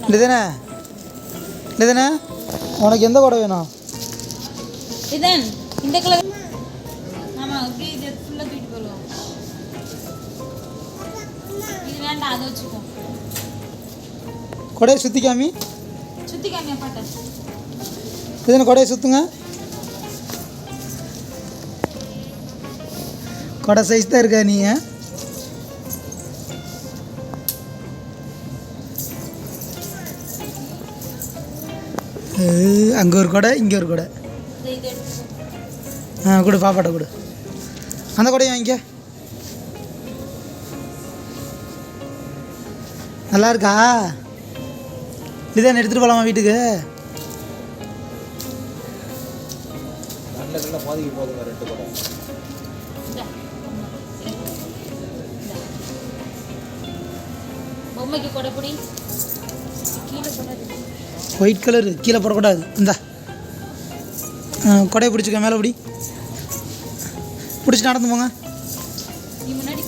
இல்லைதானே இல்லைதானே உனக்கு எந்த கொடை வேணும்? இதான் இந்த கலர். ஆமாம் அப்படியே இது ஃபுல்லாக தூக்கிட்டு போடுவோம். இது வேண்டாம், அதை வச்சுக்கோ. கொடையை சுற்றி காமி அப்பாட்ட. இதுன்னு கொடையை சுற்றுங்க. கொடை சைஸ் தான் இருக்கா நீ? அங்கே ஒரு கொடை, இங்கே ஒரு கொடை. கொடு பாப்பாட்ட கொடு. அந்த கொடையை வாங்கிக்க. நல்லா இருக்கா? இதான் எடுத்துகிட்டு போகலாமா வீட்டுக்கு? பொம்மைக்கு கொடை பிடி. கீழே போடாது. ஒயிட் கலரு கீழே போடக்கூடாது. இந்தா கொடையை பிடிச்சிக்க. மேலே பிடி. பிடிச்சி நடந்து போங்க. நீ முன்னாடி